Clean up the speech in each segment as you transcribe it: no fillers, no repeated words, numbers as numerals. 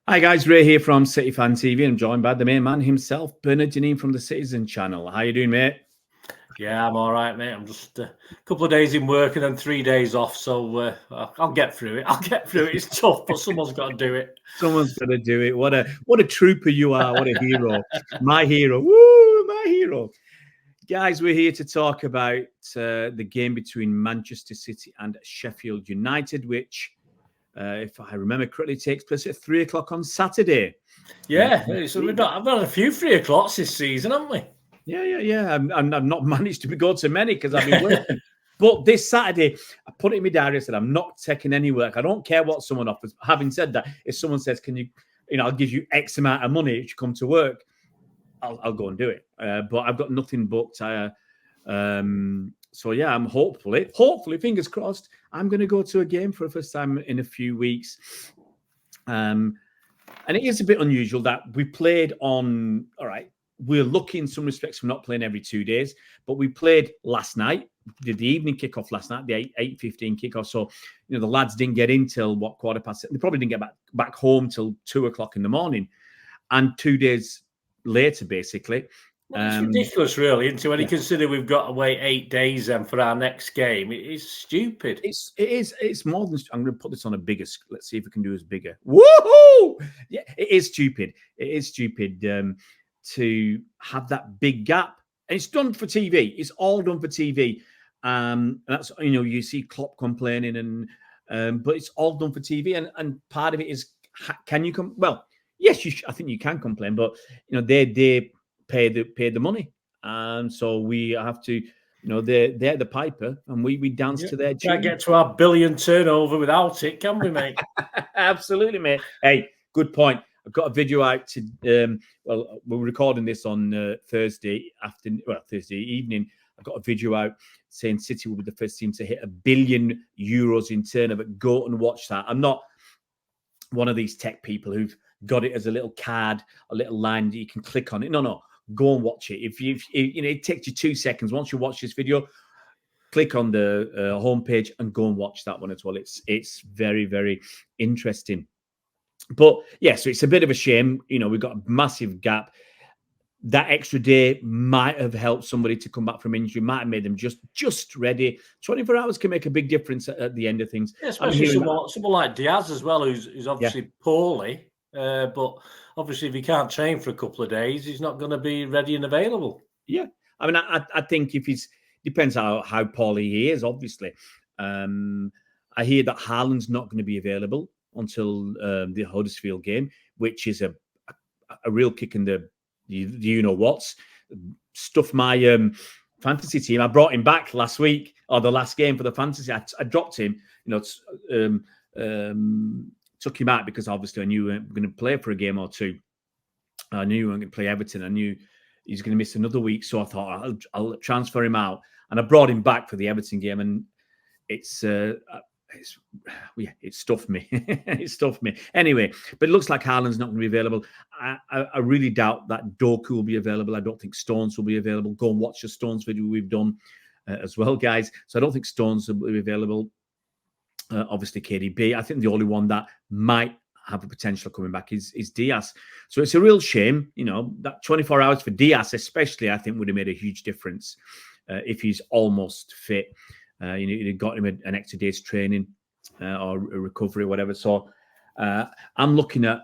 Hi guys, Ray here from City Fan TV. I'm joined by the main man himself, Bernard Janine from the Citizen Channel. How you doing, mate? Yeah, I'm all right, mate. I'm just a couple of days in work and then 3 days off, so I'll get through it. I'll get through it. It's tough, but someone's got to do it. Someone's got to do it. What a trooper you are. What a hero. My hero. Woo, my hero. Guys, we're here to talk about the game between Manchester City and Sheffield United, which, if I remember correctly, takes place at 3 o'clock on Saturday. Yeah, so I've had a few 3 o'clocks this season, haven't we? Yeah. I've not managed to go to many because I've been working. But this Saturday, I put it in my diary. I said, I'm not taking any work. I don't care what someone offers. Having said that, if someone says, can you, I'll give you X amount of money if you come to work, I'll go and do it. But I've got nothing booked. So yeah, I'm hopefully, fingers crossed, I'm going to go to a game for the first time in a few weeks. And it is a bit unusual that we played on, all right, we're lucky in some respects for not playing every 2 days, but we played last night, did the evening kickoff last night, the 8:15 kickoff. So, the lads didn't get in till 7:15. They probably didn't get back home till 2 o'clock in the morning. And 2 days later, basically. Well, it's ridiculous, really, isn't it? When you consider we've got to wait 8 days then for our next game. It's stupid. It's more than. I'm going to put this on a bigger. Let's see if we can do this bigger. Woohoo! Yeah, it is stupid. It is stupid to have that big gap. And it's done for TV. It's all done for TV. That's you see Klopp complaining, and but it's all done for TV. And part of it is, can you come? Well, yes, I think you can complain, but they pay the money, and so we have to. They're the piper, and we dance to their tune. Can't get to our billion turnover without it, can we, mate? Absolutely, mate. Hey, good point. I've got a video out to. Well, we're recording this on Thursday evening. I've got a video out saying City will be the first team to hit €1 billion in turnover. Go and watch that. I'm not one of these tech people who've got it as a little card, a little line that you can click on it. No. Go and watch it. If it takes you 2 seconds. Once you watch this video, click on the homepage and go and watch that one as well. It's very, very interesting. But yeah, so it's a bit of a shame. We've got a massive gap. That extra day might have helped somebody to come back from injury, might have made them just ready. 24 hours can make a big difference at the end of things. Yeah, especially someone like Diaz as well, who's obviously poorly. But obviously, if he can't train for a couple of days, he's not going to be ready and available. Yeah, I mean, I think if he's depends how poorly he is. Obviously, I hear that Haaland's not going to be available until the Huddersfield game, which is a real kick in the what's. Stuff my fantasy team. I brought him back last week or the last game for the fantasy. I dropped him. Took him out because obviously I knew we were going to play for a game or two. I knew we were going to play Everton. I knew he's going to miss another week, so I thought I'll transfer him out, and I brought him back for the Everton game, and it stuffed me. It stuffed me. Anyway, but it looks like Haaland's not going to be available. I really doubt that Doku will be available. I don't think Stones will be available. Go and watch the Stones video we've done as well, guys. So I don't think Stones will be available. Obviously, KDB. I think the only one that might have a potential coming back is Diaz. So it's a real shame. That 24 hours for Diaz, especially, I think would have made a huge difference if he's almost fit. You'd got him an extra day's training or a recovery, whatever. So I'm looking at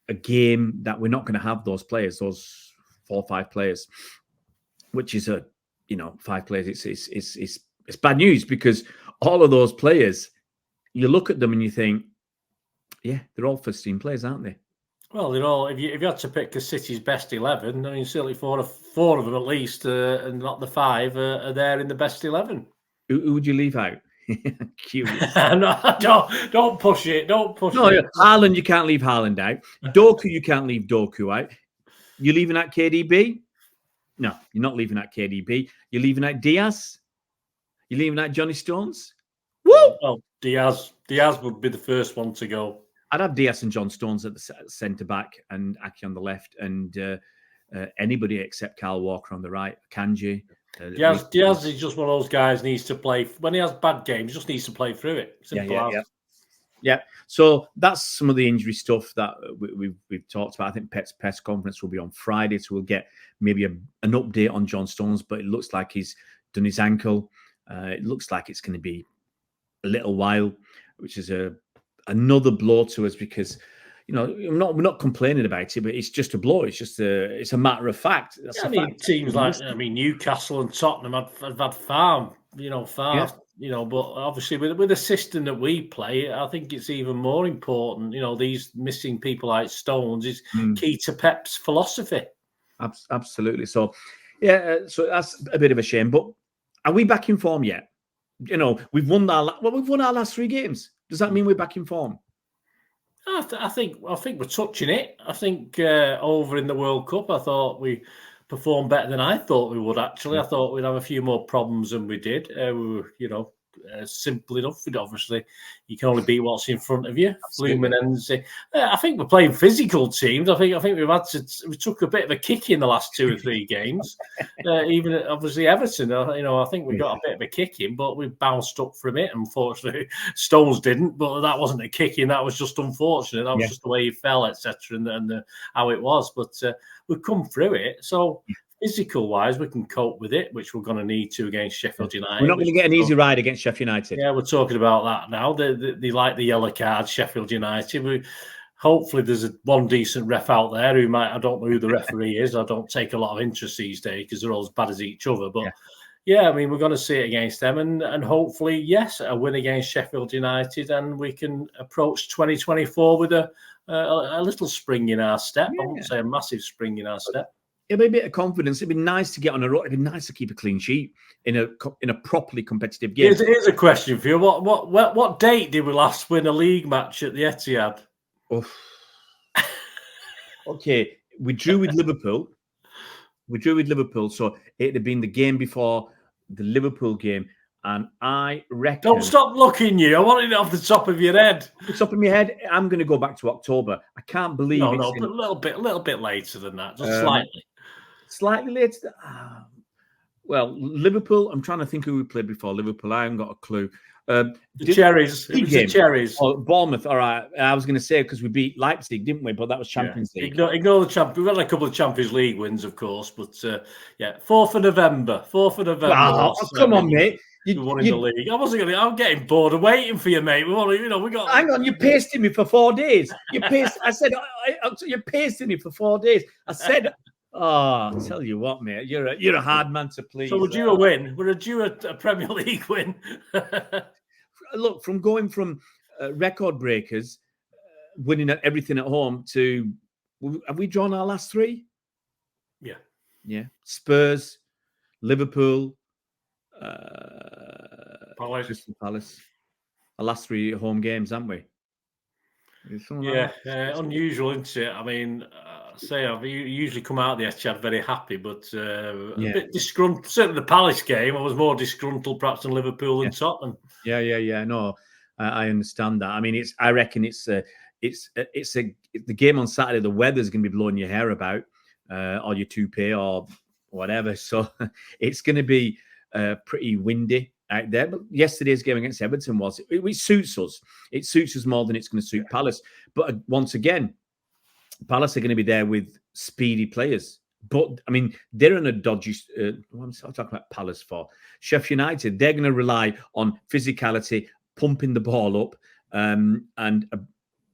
a game that we're not going to have those players, those 4 or 5 players, which is 5 players. It's bad news because all of those players, you look at them and you think, yeah, they're all first-team players, aren't they? Well, they're all. If you had to pick a City's best 11, I mean, certainly four of them at least, and not the 5, are there in the best 11. Who would you leave out? Curious. No, don't push it. Don't push it. Yeah. Haaland, you can't leave Haaland out. Doku, you can't leave Doku out. You're leaving out KDB? No, you're not leaving out KDB. You're leaving out Diaz? You're leaving out Johnny Stones? Woo! Well, Diaz would be the first one to go. I'd have Diaz and John Stones at the centre back and Aki on the left, and anybody except Kyle Walker on the right. Kanji. Diaz is just one of those guys needs to play. When he has bad games, he just needs to play through it. Simple as. Yeah. So that's some of the injury stuff that we've talked about. I think Pet's press conference will be on Friday, so we'll get maybe an update on John Stones. But it looks like he's done his ankle. It looks like it's going to be a little while, which is another blow to us because, we're not complaining about it, but it's just a blow. It's a matter of fact. That's I mean, fact. teams like Newcastle and Tottenham have had far, Yeah. but obviously with the system that we play, I think it's even more important. These missing people like Stones is key to Pep's philosophy. Absolutely. So, so that's a bit of a shame. But are we back in form yet? We've won our last 3 games. Does that mean we're back in form? I think we're touching it. I think over in the World Cup, I thought we performed better than I thought we would. Actually, I thought we'd have a few more problems than we did. We were, simple enough. Obviously, you can only beat what's in front of you. Fluminense. I think we're playing physical teams. I think we took a bit of a kick in the last 2 or 3 games. Even obviously Everton. I think we got a bit of a kick in, but we bounced up from it. Unfortunately, Stones didn't. But that wasn't a kick in. That was just unfortunate. That was just the way he fell, etc., and how it was. But we've come through it. So. Physical wise, we can cope with it, which we're going to need to against Sheffield United. We're not going to get an easy ride against Sheffield United. Yeah, we're talking about that now. They like the yellow card, Sheffield United. Hopefully, there's one decent ref out there who might. I don't know who the referee is. I don't take a lot of interest these days because they're all as bad as each other. But I mean, we're going to see it against them, and hopefully, yes, a win against Sheffield United, and we can approach 2024 with a little spring in our step. I wouldn't say a massive spring in our step. It'll be a bit of confidence. It'd be nice to get on a roll. It'd be nice to keep a clean sheet in a properly competitive game. Here's a question for you. What date did we last win a league match at the Etihad? Oh. Okay, we drew with Liverpool. So it'd have been the game before the Liverpool game, and I reckon. Don't stop looking, you. I want it off the top of your head. The top of my head. I'm going to go back to October. I can't believe but a little bit later than that, just slightly. Slightly later. Well, Liverpool. I'm trying to think who we played before Liverpool. I haven't got a clue. The Cherries. It was the Cherries. Oh, Bournemouth. All right. I was going to say because we beat Leipzig, didn't we? But that was Champions League. Ignore the champ. We've had a couple of Champions League wins, of course. But 4th of November. Oh, come on, mate. You won in the league. I'm getting bored of waiting for you, mate. We got. Hang on, you pasted me for 4 days. I said you pasted me for 4 days. I said. Oh, I tell you what, mate, you're a hard man to please. So we're due a win. We're due a Premier League win. Look, from going from record breakers, winning at everything at home to, have we drawn our last 3? Yeah. Spurs, Liverpool, Crystal Palace. Our last 3 home games, haven't we? Unusual, isn't it? I mean. I've usually come out of the Etihad very happy, but a bit disgruntled. Certainly the Palace game, I was more disgruntled perhaps than Liverpool and Tottenham. Yeah. No, I understand that. I mean, I reckon it's the game on Saturday. The weather's going to be blowing your hair about, or your toupee or whatever. So it's going to be pretty windy out there. But yesterday's game against Everton it suits us. It suits us more than it's going to suit Palace. But once again. Palace are going to be there with speedy players. But, I mean, they're in a dodgy... I'm talking about Palace for. Sheffield United, they're going to rely on physicality, pumping the ball up, and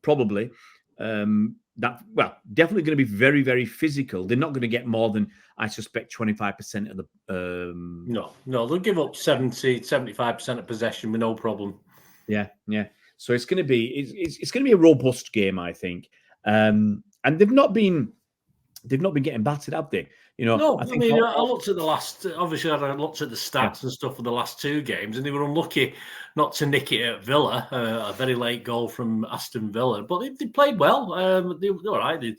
probably... definitely going to be very, very physical. They're not going to get more than, I suspect, 25% of the... No, they'll give up 75% of possession with no problem. Yeah. So it's going to be... It's going to be a robust game, I think. And they've not been getting battered, have they? No, I looked at the last. Obviously, I looked at the stats and stuff for the last 2 games, and they were unlucky not to nick it at Villa. A very late goal from Aston Villa, but they played well. They were all right.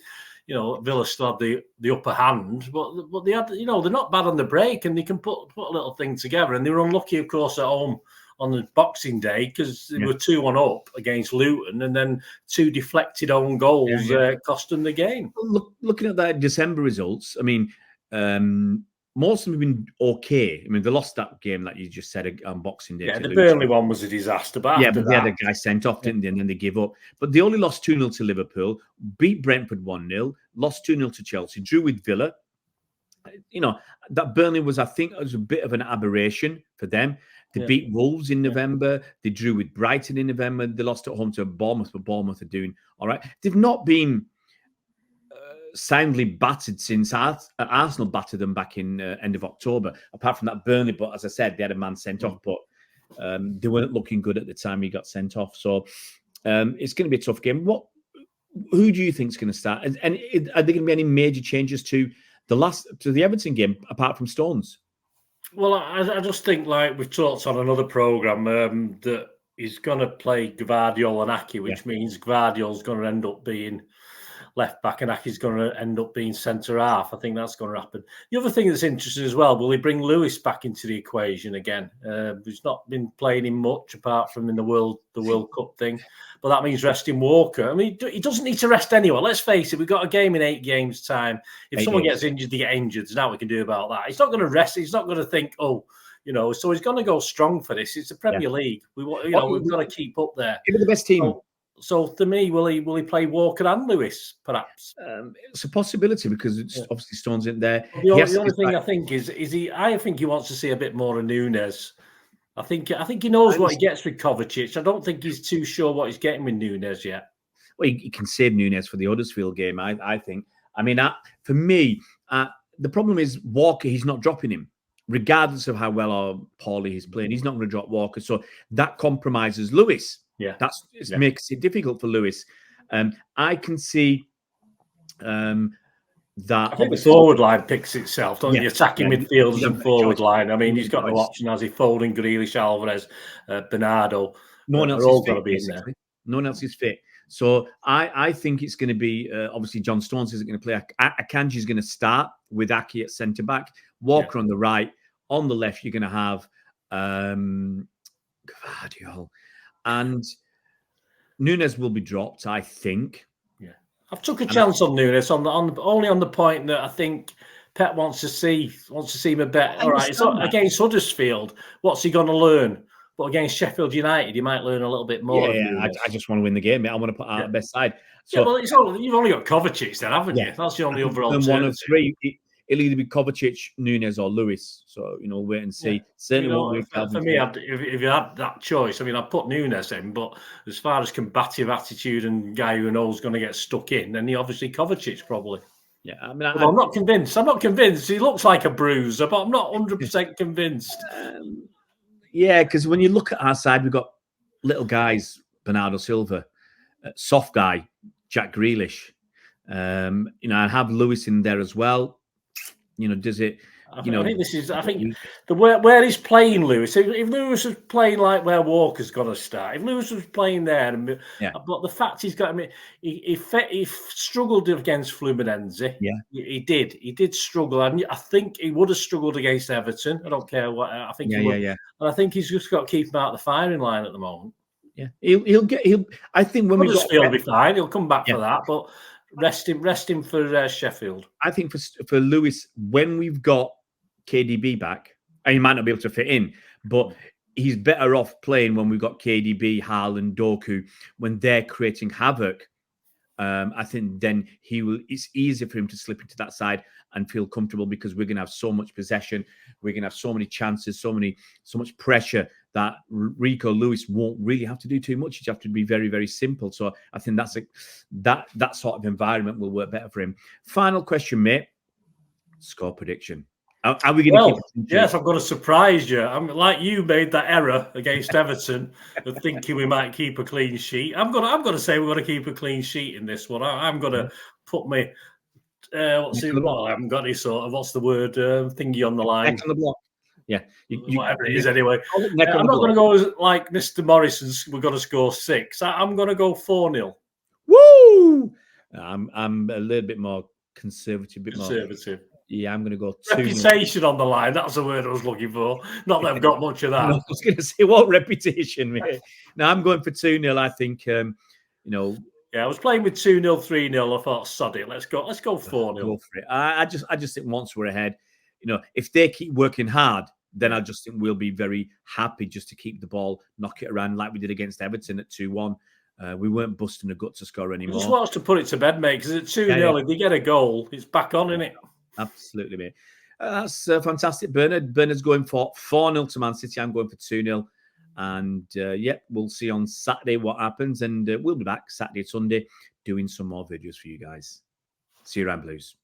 Villa still had the upper hand, but they had. They're not bad on the break, and they can put a little thing together. And they were unlucky, of course, at home on the Boxing Day because they were 2-1 up against Luton, and then 2 deflected own goals cost them the game. Looking at that December results, I mean, most of them have been okay. I mean, they lost that game that you just said on Boxing Day. Yeah, to the Luton. Burnley one was a disaster, but Yeah, after but they had that, a guy sent off, didn't they? And then they gave up. But they only lost 2-0 to Liverpool, beat Brentford 1-0, lost 2-0 to Chelsea, drew with Villa. You know, that Burnley was, I think, it was a bit of an aberration for them. They beat Wolves in November. They drew with Brighton in November. They lost at home to Bournemouth, but Bournemouth are doing all right. They've not been soundly battered since Arsenal battered them back in end of October. Apart from that Burnley, but as I said, they had a man sent off, but they weren't looking good at the time he got sent off. So it's going to be a tough game. Who do you think is going to start? And are there going to be any major changes to the Everton game apart from Stones? Well, I just think, like we've talked on another program, that he's going to play Gvardiol and Aki, which means Gvardiol's going to end up being left back and Aki's going to end up being centre half. I think that's going to happen. The other thing that's interesting as well, will he bring Lewis back into the equation again? He's not been playing him much apart from in the World Cup thing, but that means resting Walker. I mean, he doesn't need to rest anyone. Let's face it, we've got a game in 8 games' time. If someone gets injured, they get injured. There's nothing we can do about that. He's not going to rest. He's not going to think, so he's going to go strong for this. It's the Premier League. We've got to keep up there. Give it the best team. So to me, will he play Walker and Lewis? Perhaps it's a possibility because it's obviously Stones in there. The only thing I think is he. I think he wants to see a bit more of Nunes. I think he knows what he gets with Kovacic. I don't think he's too sure what he's getting with Nunes yet. Well, he can save Nunes for the Huddersfield game. I think. I mean, for me, the problem is Walker. He's not dropping him, regardless of how well or poorly he's playing. He's not going to drop Walker, so that compromises Lewis. Yeah, makes it difficult for Lewis. I can see that. I think the forward line picks itself, don't the attacking midfielders and forward line. I mean, he's got no option, has he? Foden, Grealish, Alvarez, Bernardo. No one else all got to be in there. No one else is fit. So I think it's going to be obviously John Stones isn't going to play. Akanji is going to start with Aki at centre back, Walker on the right, on the left. You're going to have Gvardiol. And Nunes will be dropped, I think. Yeah, I've took a chance on Nunes only on the point that I think Pep wants to see him a bit. All right, it's not against Huddersfield. What's he going to learn? But against Sheffield United, he might learn a little bit more. Yeah, I just want to win the game. I want to put out the best side. So, you've only got Kovacic then, haven't you? That's the only other alternative. One of three. It'll either be Kovacic, Nunes, or Lewis. So, wait and see. Certainly won't be for me, if you had that choice, I mean, I'd put Nunes in, but as far as combative attitude and guy who knows going to get stuck in, then obviously Kovacic probably. Yeah, I mean, I'm not convinced. I'm not convinced. He looks like a bruiser, but I'm not 100% convinced. Yeah, because when you look at our side, we've got little guys, Bernardo Silva, soft guy, Jack Grealish. I have Lewis in there as well. Does it? I think where he's playing Lewis. If Lewis was playing like where Walker's got to start, if Lewis was playing there, but the fact he's got, I mean, he struggled against Fluminense. Yeah, he did struggle, and I think he would have struggled against Everton. I don't care what I think. He would. And I think he's just got to keep him out of the firing line at the moment. Yeah, he'll. I think when he'll be fine. He'll come back for that, but. Rest him for Sheffield. I think for Lewis, when we've got KDB back, and he might not be able to fit in, but he's better off playing when we've got KDB, Haaland, Doku, when they're creating havoc. I think then it's easier for him to slip into that side and feel comfortable because we're going to have so much possession. We're going to have so many chances, so much pressure that Rico Lewis won't really have to do too much. You have to be very, very simple. So I think that sort of environment will work better for him. Final question, mate. Score prediction. Are we going to keep it? Yes, I'm going to surprise you. I'm like you made that error against Everton of thinking we might keep a clean sheet. I'm going to say we're going to keep a clean sheet in this one. I'm going to put my I haven't got any sort of what's the word thingy on the line. Neck on the block. Yeah, whatever it is. Anyway, I'm not going to go like Mr. Morrison's. We're going to score 6. I'm going to go 4-0. Woo! I'm a little bit more conservative. Yeah, I'm going to go 2-0. Reputation on the line. That's the word I was looking for. Not that I've got much of that. No, I was going to say, what reputation, mate? No, I'm going for 2-0. I think, Yeah, I was playing with 2-0, 3-0. I thought, sod it. Let's go 4-0. Go for it. I just think once we're ahead, if they keep working hard, then I just think we'll be very happy just to keep the ball, knock it around like we did against Everton at 2-1. We weren't busting a gut to score anymore. Just wants to put it to bed, mate, because at 2-0, if they get a goal, it's back on, isn't it? Absolutely, mate. That's fantastic, Bernard. Bernard's going for 4-0 to Man City. I'm going for 2-0. And we'll see on Saturday what happens. And we'll be back Saturday, Sunday, doing some more videos for you guys. See you around, Blues.